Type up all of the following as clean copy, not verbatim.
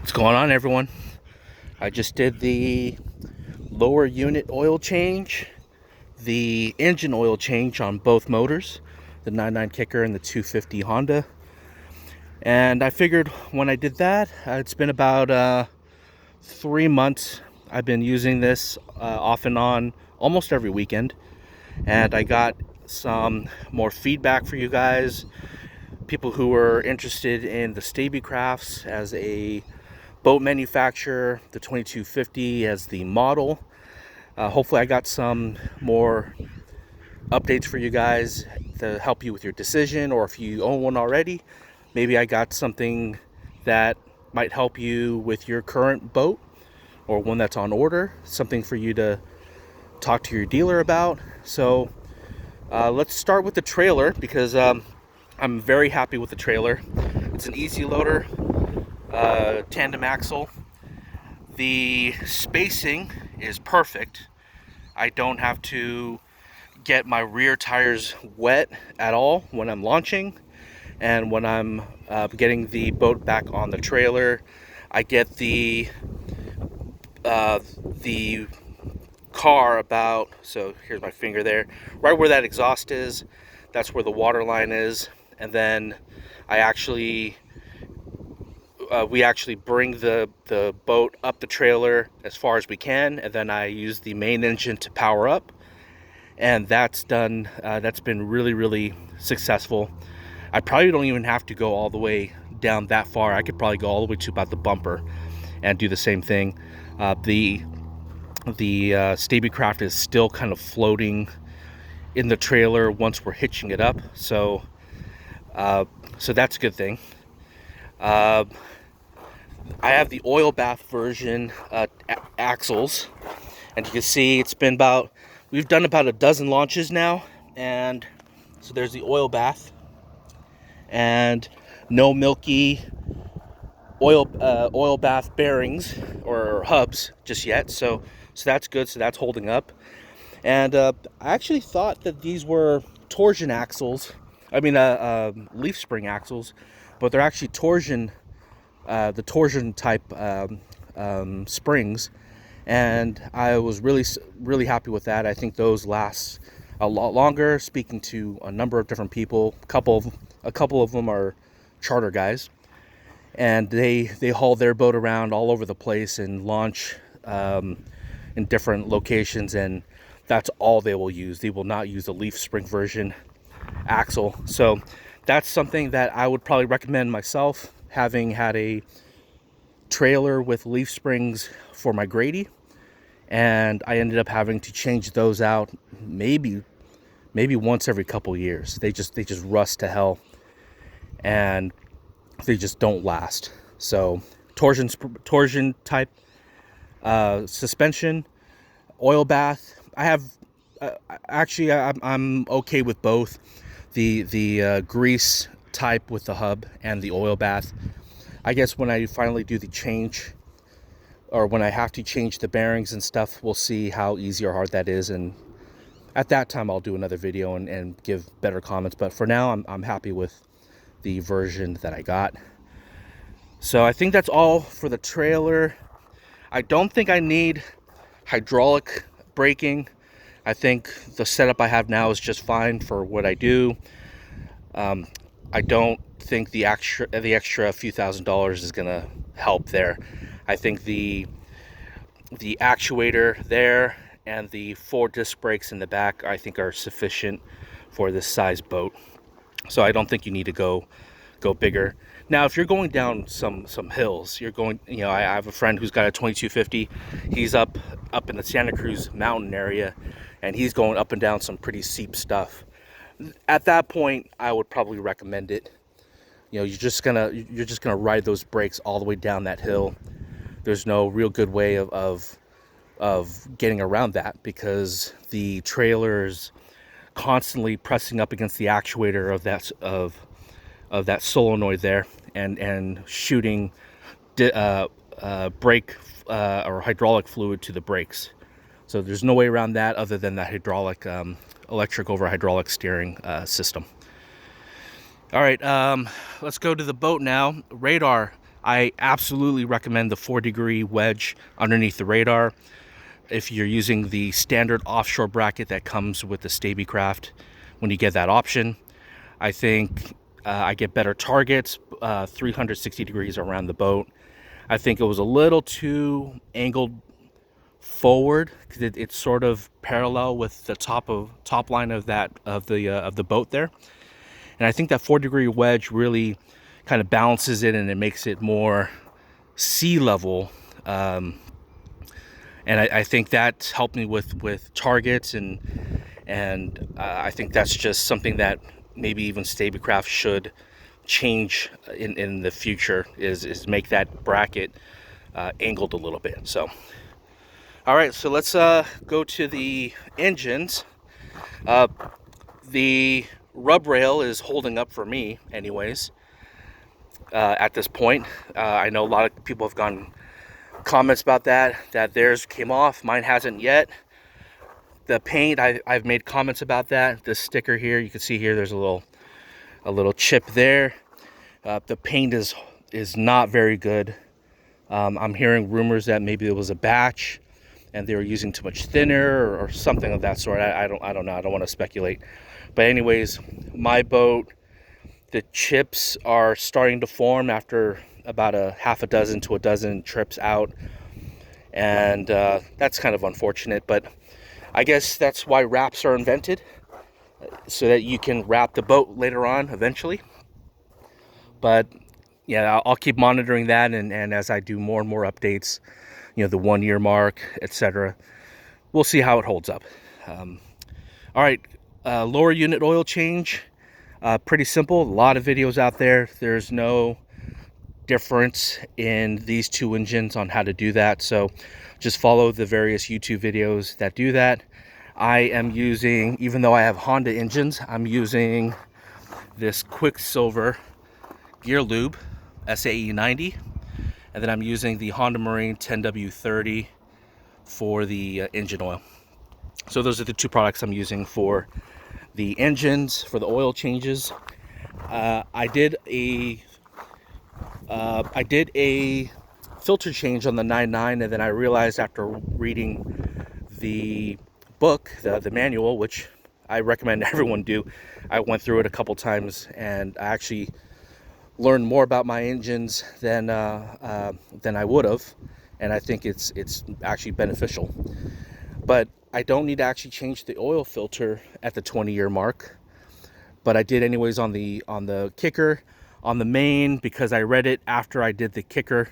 What's going on, everyone? I just did the lower unit oil change, the engine oil change on both motors, the 99 Kicker and the 250 Honda. And I figured when I did that, it's been about 3 months. I've been using this off and on almost every weekend. And I got some more feedback for you guys, people who were interested in the Stabicrafts as a boat manufacturer, the 2250 as the model. Hopefully I got some more updates for you guys to help you with your decision, or if you own one already, maybe I got something that might help you with your current boat or one that's on order, something for you to talk to your dealer about. So let's start with the trailer, because I'm very happy with the trailer. It's an easy loader, tandem axle. The spacing is perfect. I don't have to get my rear tires wet at all when I'm launching, and when I'm getting the boat back on the trailer, I get the car about, so here's my finger there, right where that exhaust is, that's where the water line is, and then I actually we actually bring the boat up the trailer as far as we can, and then I use the main engine to power up, and that's done. That's been really successful. I probably don't even have to go all the way down that far. I could probably go all the way to about the bumper and do the same thing. The Stabicraft is still kind of floating in the trailer once we're hitching it up, so that's a good thing. I have the oil bath version axles, and you can see it's been we've done about a dozen launches now, and so there's the oil bath, and no milky oil bath bearings or hubs just yet, so that's good, so that's holding up. And I actually thought that these were torsion axles, leaf spring axles, but they're actually torsion, the torsion type springs, and I was really happy with that. I think those last a lot longer. Speaking to a number of different people, a couple of them are charter guys, and they haul their boat around all over the place and launch in different locations, and that's all they will use. They will not use the leaf spring version axle. So that's something that I would probably recommend myself, having had a trailer with leaf springs for my Grady, and I ended up having to change those out maybe once every couple years. They just rust to hell, and they just don't last. So torsion type suspension, oil bath. I have actually I'm okay with both the grease type with the hub and the oil bath. I guess when I finally do the change, or when I have to change the bearings and stuff, we'll see how easy or hard that is, and at that time I'll do another video and give better comments. But for now, I'm happy with the version that I got. So I think that's all for the trailer. I don't think I need hydraulic braking. I think the setup I have now is just fine for what I do. I don't think the extra few $1,000s is gonna help there. I think the actuator there and the 4 disc brakes in the back, I think, are sufficient for this size boat. So I don't think you need to go bigger. Now, if you're going down some hills, you're going, I have a friend who's got a 2250. He's up in the Santa Cruz mountain area, and he's going up and down some pretty steep stuff. At that point, I would probably recommend it. You're just gonna ride those brakes all the way down that hill. There's no real good way of getting around that, because the trailer's constantly pressing up against the actuator of that solenoid there, and shooting brake or hydraulic fluid to the brakes. So there's no way around that other than the hydraulic, electric over hydraulic steering system. All right, let's go to the boat now. Radar. I absolutely recommend the 4-degree wedge underneath the radar. If you're using the standard offshore bracket that comes with the Stabicraft, when you get that option, I think I get better targets, 360 degrees around the boat. I think it was a little too angled forward because it's sort of parallel with the top line of the boat there, and I think that 4-degree wedge really kind of balances it and it makes it more sea level. And I think that helped me with targets, and I think that's just something that maybe even Stabicraft should change in the future, is make that bracket angled a little bit. So all right, so let's go to the engines. The rub rail is holding up for me anyways at this point. I know a lot of people have gone comments about that theirs came off. Mine hasn't yet. The paint, I've made comments about that. This sticker here, you can see here, there's a little chip there. The paint is not very good. I'm hearing rumors that maybe it was a batch and they were using too much thinner or something of that sort. I don't know. I don't want to speculate. But anyways, my boat, the chips are starting to form after about a half a dozen to a dozen trips out, and that's kind of unfortunate, but I guess that's why wraps are invented, so that you can wrap the boat later on eventually. But yeah, I'll keep monitoring that, and as I do more and more updates, the 1-year mark, etc., we'll see how it holds up. All right, lower unit oil change, pretty simple. A lot of videos out there. There's no difference in these two engines on how to do that, so just follow the various YouTube videos that do that. I am using, even though I have Honda engines, I'm using this Quicksilver gear lube SAE 90, and then I'm using the Honda Marine 10W30 for the engine oil. So those are the two products I'm using for the engines, for the oil changes. I did a filter change on the 9.9, and then I realized after reading the book, the manual, which I recommend everyone do, I went through it a couple times, and I actually learned more about my engines than I would have, and I think it's actually beneficial. But I don't need to actually change the oil filter at the 20-year mark, but I did anyways on the kicker. On the main, because I read it after I did the kicker,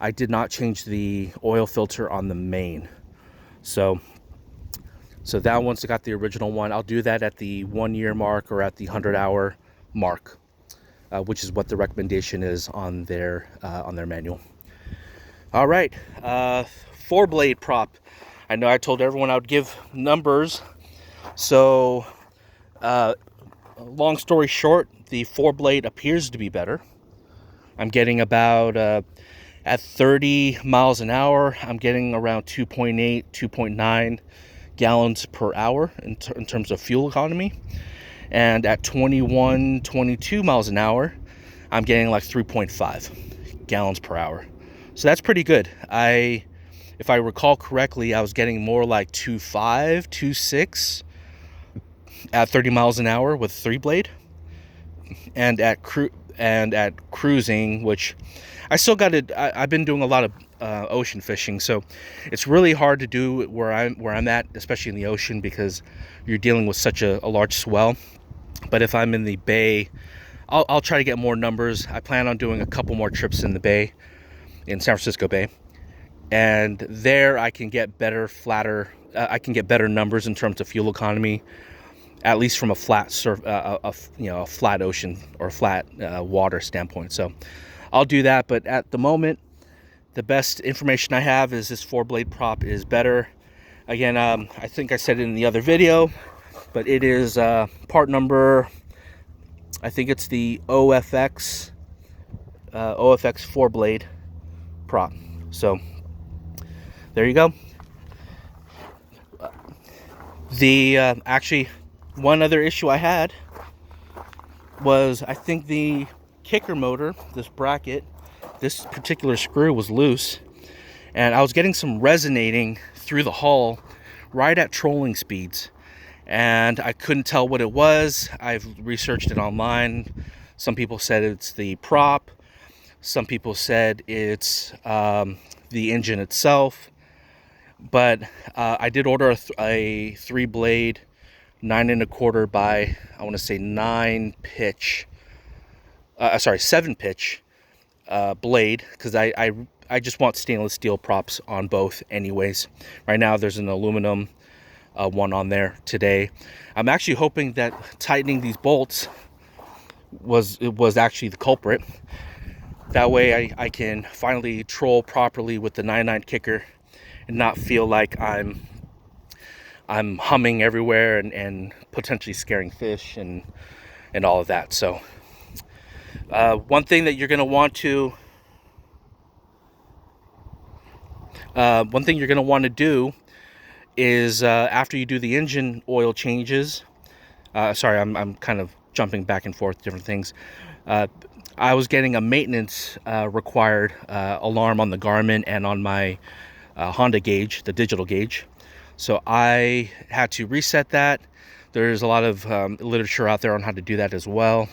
I did not change the oil filter on the main. So that one's got the original one. I'll do that at the 1-year mark or at the 100-hour mark, which is what the recommendation is on their manual. All right, 4-blade prop. I know I told everyone I would give numbers. So, long story short, the 4-blade appears to be better. I'm getting about, at 30 miles an hour, I'm getting around 2.8, 2.9 gallons per hour in terms of fuel economy. And at 21, 22 miles an hour, I'm getting like 3.5 gallons per hour. So that's pretty good. If I recall correctly, I was getting more like 2.5, 2.6 at 30 miles an hour with 3-blade. And at cruising, which I still got it. I've been doing a lot of ocean fishing, so it's really hard to do where I'm at, especially in the ocean, because you're dealing with such a large swell. But if I'm in the bay, I'll try to get more numbers. I plan on doing a couple more trips in the bay, in San Francisco Bay, and there I can get better, flatter. I can get better numbers in terms of fuel economy, at least from a flat a flat ocean or flat water standpoint. So I'll do that. But at the moment, the best information I have is this 4-blade prop is better. Again, I think I said it in the other video, but it is part number, I think it's the OFX 4-blade prop. So there you go. The actually, one other issue I had was, I think the kicker motor, this bracket, this particular screw was loose, and I was getting some resonating through the hull right at trolling speeds, and I couldn't tell what it was. I've researched it online. Some people said it's the prop. Some people said it's the engine itself. But I did order a 3-blade 9 1/4 by, I want to say 7 pitch blade, because I just want stainless steel props on both anyways. Right now there's an aluminum one on there today. I'm actually hoping that tightening these bolts was actually the culprit. That way I can finally troll properly with the 9/9 kicker and not feel like I'm humming everywhere and potentially scaring fish and all of that. So one thing that you're going to want to do is after you do the engine oil changes. Sorry, I'm kind of jumping back and forth different things. I was getting a maintenance required alarm on the Garmin and on my Honda gauge, the digital gauge. So I had to reset that. There's a lot of literature out there on how to do that as well.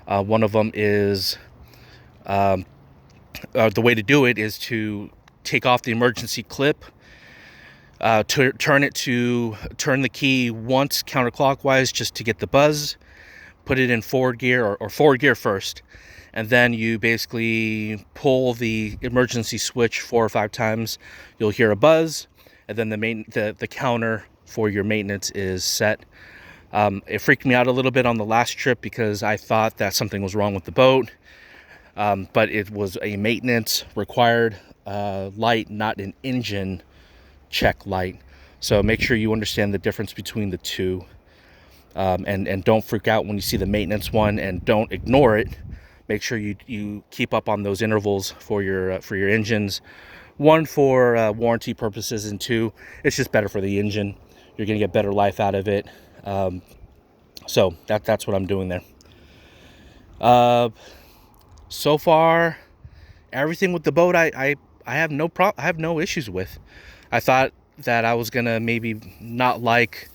One of them is the way to do it is to take off the emergency clip, to turn the key once counterclockwise just to get the buzz, put it in forward gear or forward gear first, and then you basically pull the emergency switch 4 or 5 times. You'll hear a buzz, and then the counter for your maintenance is set. It freaked me out a little bit on the last trip because I thought that something was wrong with the boat, but it was a maintenance required light, not an engine check light. So make sure you understand the difference between the two, and don't freak out when you see the maintenance one, and don't ignore it. Make sure you keep up on those intervals for your engines. 1, for warranty purposes, and 2, it's just better for the engine. You're gonna get better life out of it. So that's what I'm doing there. So far, everything with the boat I have no issues with. I thought that I was gonna maybe not like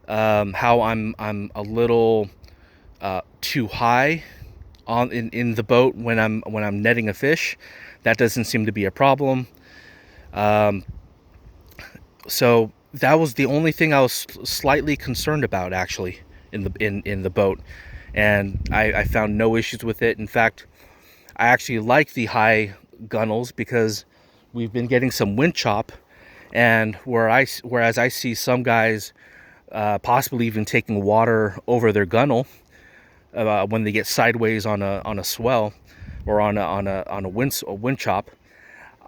how I'm a little too high in the boat when I'm netting a fish. That doesn't seem to be a problem. So that was the only thing I was slightly concerned about, actually, in the boat, and I found no issues with it. In fact, I actually like the high gunnels because we've been getting some wind chop, and whereas I see some guys possibly even taking water over their gunnel when they get sideways on a swell or on a wind chop.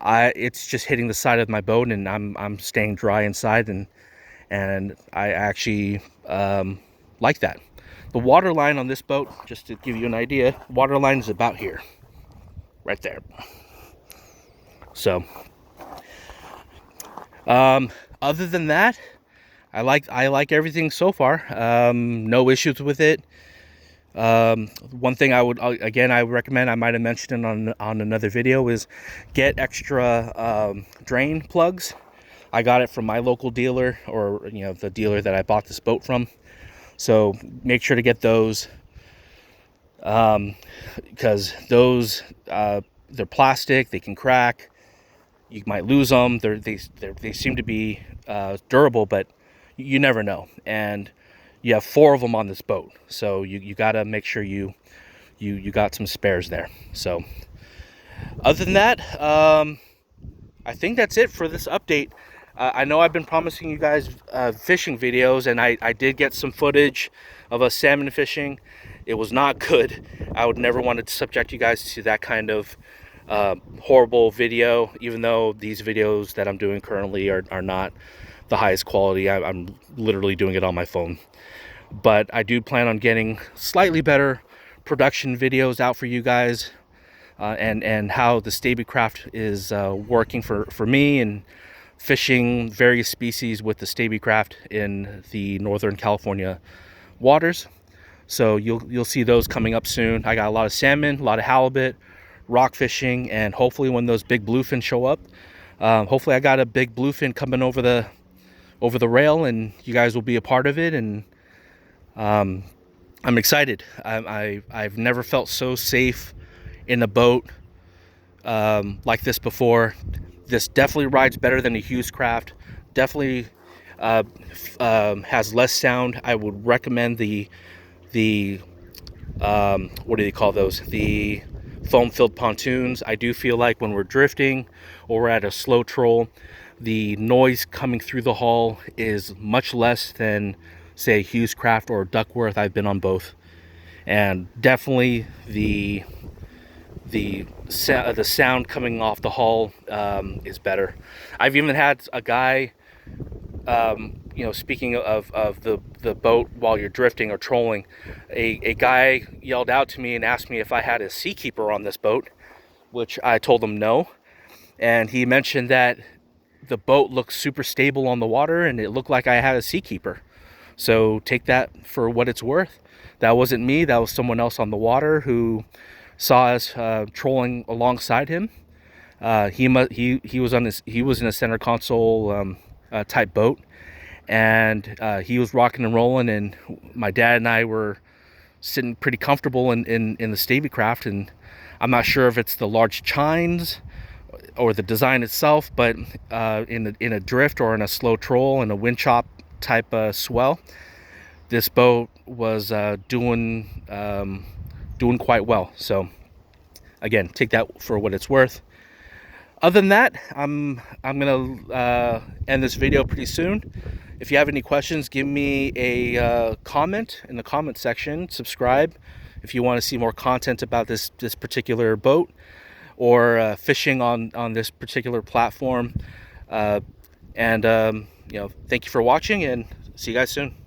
It's just hitting the side of my boat, and I'm staying dry inside, and I actually like that. The water line on this boat, just to give you an idea, water line is about here, right there. So other than that, I like everything so far. No issues with it. One thing I recommend, I might have mentioned it on another video, is get extra drain plugs. I got it from my local dealer, or the dealer that I bought this boat from. So make sure to get those, because those they're plastic, they can crack, you might lose them. They seem to be durable, but you never know. And you have 4 of them on this boat, so you got to make sure you got some spares there. So other than that, I think that's it for this update. I know I've been promising you guys fishing videos, and I did get some footage of us salmon fishing. It was not good. I would never want to subject you guys to that kind of horrible video, even though these videos that I'm doing currently are not the highest quality. I'm literally doing it on my phone. But I do plan on getting slightly better production videos out for you guys, and how the Stabicraft is working for me, and fishing various species with the Stabicraft in the Northern California waters. So you'll see those coming up soon. I got a lot of salmon, a lot of halibut, rock fishing, and hopefully when those big bluefin show up, hopefully I got a big bluefin coming over the rail, and you guys will be a part of it. And I'm excited. I've never felt so safe in a boat like this before. This definitely rides better than a Hughes Craft. Definitely has less sound. I would recommend the what do they call those? The foam-filled pontoons. I do feel like when we're drifting or we're at a slow troll, the noise coming through the hull is much less than, say, Hughes Craft or Duckworth. I've been on both, and definitely the sound coming off the hull is better. I've even had a guy, speaking of the boat while you're drifting or trolling, a guy yelled out to me and asked me if I had a Seakeeper on this boat, which I told him no. And he mentioned that the boat looked super stable on the water and it looked like I had a Seakeeper. So take that for what it's worth. That wasn't me. That was someone else on the water who saw us trolling alongside him. He was in a center console type boat, and he was rocking and rolling, and my dad and I were sitting pretty comfortable in the Stabicraft. And I'm not sure if it's the large chines or the design itself, but in a drift or in a slow troll and a wind chop type swell, this boat was doing quite well. So again, take that for what it's worth. Other than that, I'm gonna end this video pretty soon. If you have any questions, give me a comment in the comment section. Subscribe if you want to see more content about this particular boat or fishing on this particular platform. Thank you for watching, and see you guys soon.